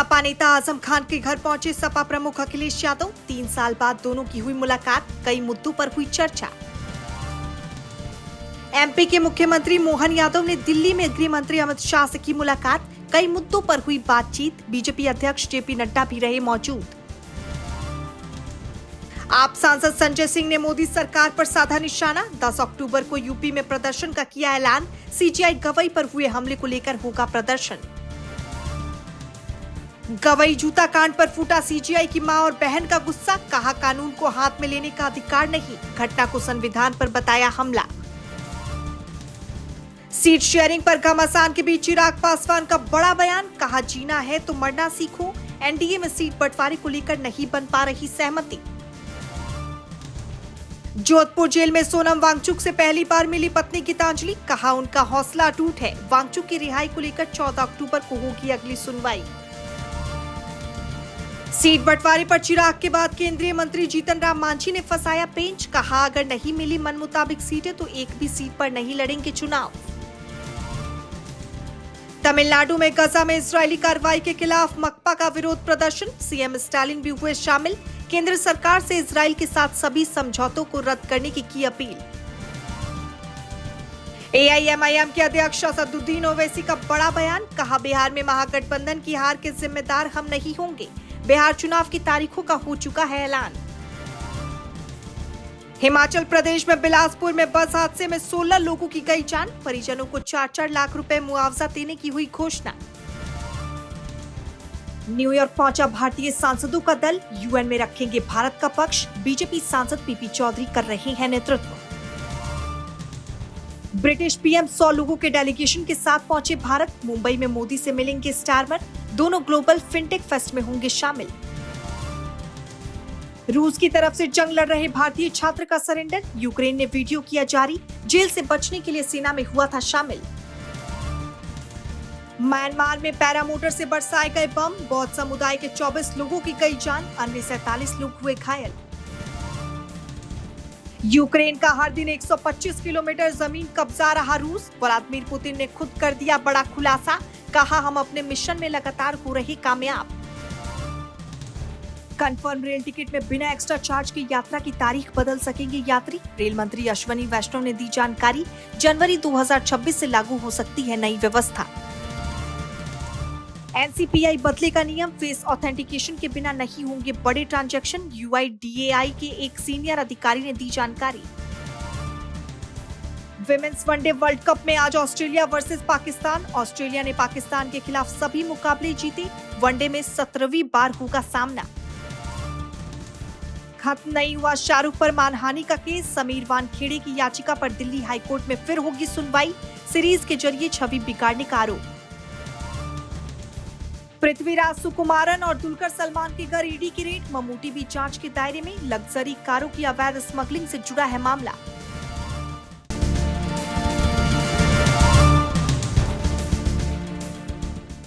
सपा नेता आजम खान के घर पहुंचे सपा प्रमुख अखिलेश यादव। 3 साल बाद दोनों की हुई मुलाकात, कई मुद्दों पर हुई चर्चा। एमपी के मुख्यमंत्री मोहन यादव ने दिल्ली में गृह मंत्री अमित शाह से की मुलाकात, कई मुद्दों पर हुई बातचीत। बीजेपी अध्यक्ष जेपी नड्डा भी रहे मौजूद। आप सांसद संजय सिंह ने मोदी सरकार पर साधा निशाना। 10 अक्टूबर को यूपी में प्रदर्शन का किया ऐलान। सीजीआई गवई पर हुए हमले को लेकर होगा प्रदर्शन। गवई जूता कांड पर फूटा सीजीआई की मां और बहन का गुस्सा, कहा कानून को हाथ में लेने का अधिकार नहीं, घटना को संविधान पर बताया हमला। सीट शेयरिंग पर घमासान के बीच चिराग पासवान का बड़ा बयान, कहा जीना है तो मरना सीखो। एनडीए में सीट बंटवारे को लेकर नहीं बन पा रही सहमति। जोधपुर जेल में सोनम वांगचुक से पहली बार मिली पत्नी गीतांजलि, कहा उनका हौसला अटूट है। वांगचुक की रिहाई को लेकर 14 अक्टूबर को होगी अगली सुनवाई। सीट बंटवारे पर चिराग के बाद केंद्रीय मंत्री जीतन राम मांझी ने फंसाया पेंच, कहा अगर नहीं मिली मन मुताबिक सीटें तो एक भी सीट पर नहीं लड़ेंगे चुनाव। तमिलनाडु में गजा में इजरायली कार्रवाई के खिलाफ मकपा का विरोध प्रदर्शन, सीएम स्टालिन भी हुए शामिल। केंद्र सरकार से इजरायल के साथ सभी समझौतों को रद्द करने की अपील। एआईएमआईएम के अध्यक्ष असदुद्दीन ओवैसी का बड़ा बयान, कहा बिहार में महागठबंधन की हार के जिम्मेदार हम नहीं होंगे। बिहार चुनाव की तारीखों का हो चुका है ऐलान। हिमाचल प्रदेश में बिलासपुर में बस हादसे में 16 लोगों की गई जान, परिजनों को 4-4 लाख रुपए मुआवजा देने की हुई घोषणा। न्यूयॉर्क पहुंचा भारतीय सांसदों का दल, यूएन में रखेंगे भारत का पक्ष। बीजेपी सांसद पीपी चौधरी कर रहे हैं नेतृत्व। ब्रिटिश पीएम 100 लोगों के डेलीगेशन के साथ पहुंचे भारत, मुंबई में मोदी से मिलेंगे स्टारमर। दोनों ग्लोबल फिनटेक फेस्ट में होंगे शामिल। रूस की तरफ से जंग लड़ रहे भारतीय छात्र का सरेंडर, यूक्रेन ने वीडियो किया जारी। जेल से बचने के लिए सेना में हुआ था शामिल। म्यांमार में पैरामोटर से बरसाए गए बम, बौद्ध समुदाय के 24 लोगों की गई जान, अन्य 47 लोग हुए घायल। यूक्रेन का हर दिन 125 किलोमीटर जमीन कब्जा रहा रूस, व्लादिमीर पुतिन ने खुद कर दिया बड़ा खुलासा, कहा हम अपने मिशन में लगातार हो रहे कामयाब। कंफर्म रेल टिकट में बिना एक्स्ट्रा चार्ज की यात्रा की तारीख बदल सकेंगे यात्री, रेल मंत्री अश्वनी वैष्णव ने दी जानकारी। जनवरी 2026 से लागू हो सकती है नई व्यवस्था। एनसीपीआई बदलेगा नियम, फेस ऑथेंटिकेशन के बिना नहीं होंगे बड़े ट्रांजैक्शन, यूआईडीएआई के एक सीनियर अधिकारी ने दी जानकारी। विमेंस वनडे वर्ल्ड कप में आज ऑस्ट्रेलिया वर्सेस पाकिस्तान, ऑस्ट्रेलिया ने पाकिस्तान के खिलाफ सभी मुकाबले जीते। वनडे में 17वीं बार होगा सामना। खत्म नहीं हुआ शाहरुख पर मानहानि का केस, समीर वानखेड़े की याचिका पर दिल्ली हाईकोर्ट में फिर होगी सुनवाई। सीरीज के जरिए छवि बिगाड़ने का आरोप। पृथ्वीराज सुकुमारन और दुलकर सलमान के घर ईडी की रेड, ममूटी भी जांच के दायरे में। लग्जरी कारों की अवैध स्मगलिंग से जुड़ा है मामला।